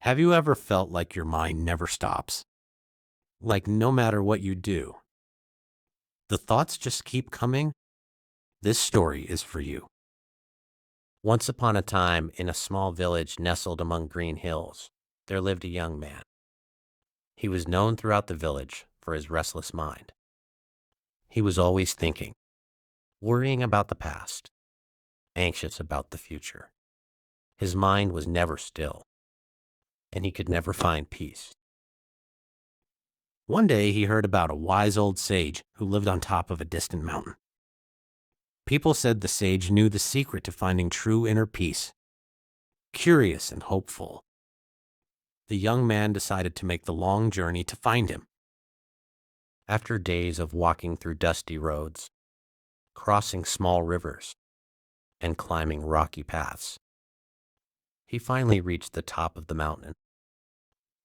Have you ever felt like your mind never stops? Like no matter what you do, the thoughts just keep coming? This story is for you. Once upon a time, in a small village nestled among green hills, there lived a young man. He was known throughout the village for his restless mind. He was always thinking, worrying about the past, anxious about the future. His mind was never still, and he could never find peace. One day he heard about a wise old sage who lived on top of a distant mountain. People said the sage knew the secret to finding true inner peace. Curious and hopeful, the young man decided to make the long journey to find him. After days of walking through dusty roads, crossing small rivers, and climbing rocky paths, he finally reached the top of the mountain.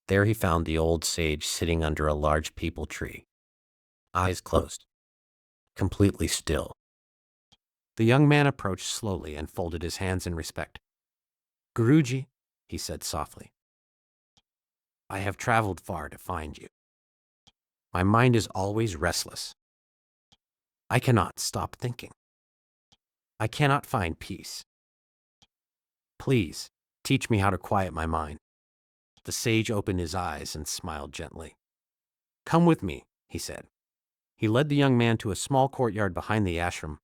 There he found the old sage sitting under a large peepal tree, eyes closed, completely still. The young man approached slowly and folded his hands in respect. "Guruji," he said softly, "I have traveled far to find you. My mind is always restless. I cannot stop thinking. I cannot find peace. Please, teach me how to quiet my mind." The sage opened his eyes and smiled gently. "Come with me," he said. He led the young man to a small courtyard behind the ashram.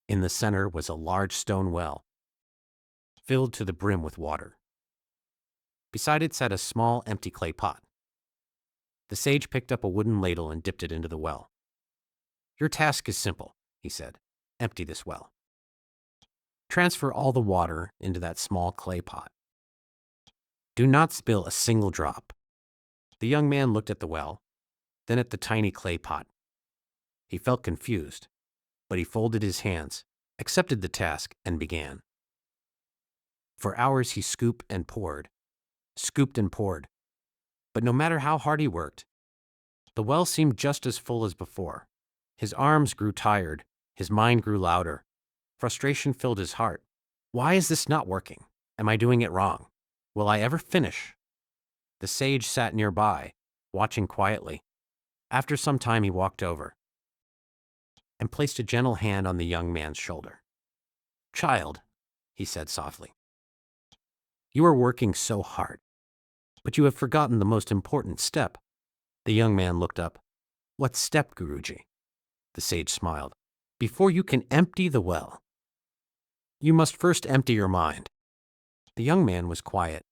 In the center was a large stone well, filled to the brim with water. Beside it sat a small, empty clay pot. The sage picked up a wooden ladle and dipped it into the well. "Your task is simple," he said. "Empty this well. Transfer all the water into that small clay pot. Do not spill a single drop." The young man looked at the well, then at the tiny clay pot. He felt confused, but he folded his hands, accepted the task, and began. For hours he scooped and poured, but no matter how hard he worked, the well seemed just as full as before. His arms grew tired, his mind grew louder. Frustration filled his heart. Why is this not working? Am I doing it wrong? Will I ever finish? The sage sat nearby, watching quietly. After some time he walked over and placed a gentle hand on the young man's shoulder. "Child," he said softly, "you are working so hard, but you have forgotten the most important step." The young man looked up. "What step, Guruji?" The sage smiled. "Before you can empty the well, you must first empty your mind." The young man was quiet.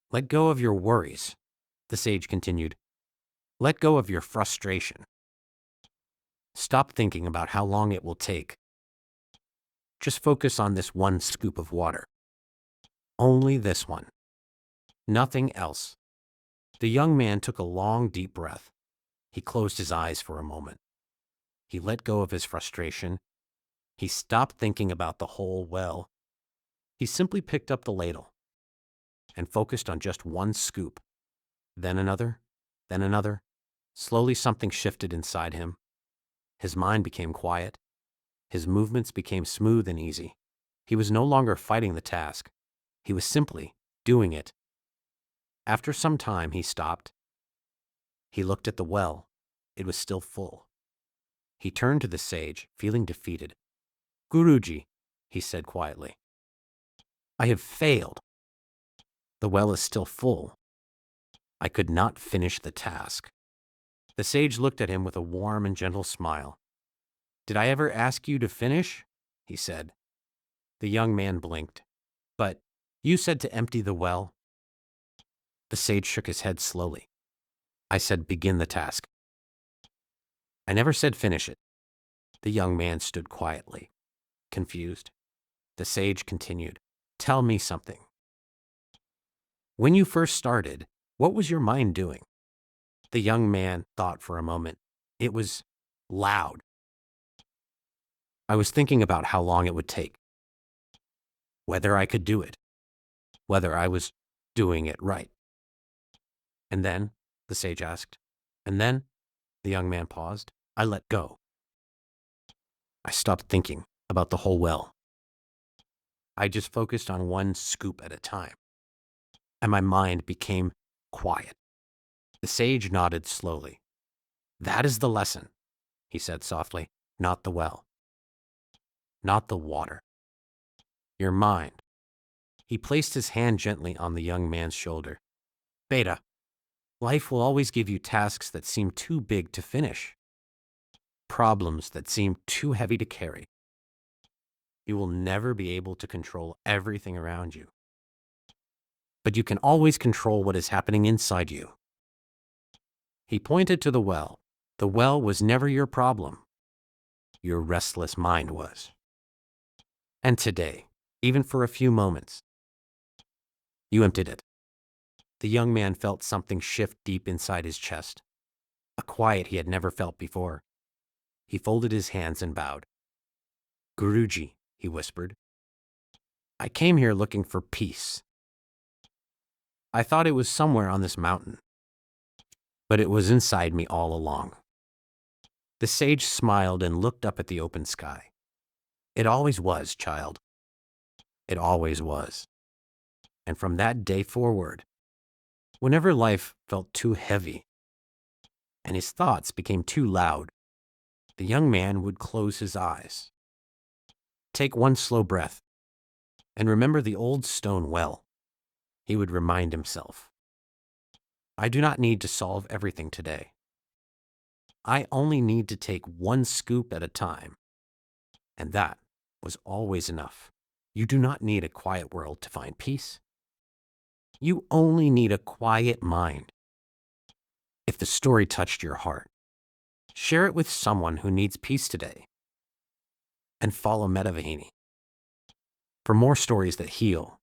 "Let go of your worries," the sage continued. "Let go of your frustration. Stop thinking about how long it will take. Just focus on this one scoop of water. Only this one. Nothing else." The young man took a long, deep breath. He closed his eyes for a moment. He let go of his frustration. He stopped thinking about the whole well. He simply picked up the ladle and focused on just one scoop. Then another, then another. Slowly something shifted inside him. His mind became quiet. His movements became smooth and easy. He was no longer fighting the task. He was simply doing it. After some time, he stopped. He looked at the well. It was still full. He turned to the sage, feeling defeated. "Guruji," he said quietly, "I have failed. The well is still full. I could not finish the task." The sage looked at him with a warm and gentle smile. "Did I ever ask you to finish?" he said. The young man blinked. "But you said to empty the well." The sage shook his head slowly. "I said begin the task. I never said finish it." The young man stood quietly, confused. The sage continued, "Tell me something. When you first started, what was your mind doing?" The young man thought for a moment. "It was loud. I was thinking about how long it would take, whether I could do it, whether I was doing it right." "And then?" the sage asked. "And then?" The young man paused. "I let go. I stopped thinking about the whole well. I just focused on one scoop at a time. and my mind became quiet. The sage nodded slowly. That is the lesson, he said softly. Not the well, not the water, your mind. He placed his hand gently on the young man's shoulder. Beta, life will always give you tasks that seem too big to finish, problems that seem too heavy to carry. You will never be able to control everything around you, but you can always control what is happening inside you. He pointed to the well. The well was never your problem. Your restless mind was. And today, even for a few moments, you emptied it. The young man felt something shift deep inside his chest, a quiet he had never felt before. He folded his hands and bowed. Guruji, he whispered, I came here looking for peace. I thought it was somewhere on this mountain, but it was inside me all along. The sage smiled and looked up at the open sky. It always was, child. It always was. And from that day forward, whenever life felt too heavy and his thoughts became too loud, the young man would close his eyes, take one slow breath, and remember the old stone well. He would remind himself, I do not need to solve everything today. I only need to take one scoop at a time. And that was always enough. You do not need a quiet world to find peace. You only need a quiet mind. If the story touched your heart, share it with someone who needs peace today. And follow Medha Vahini for more stories that heal,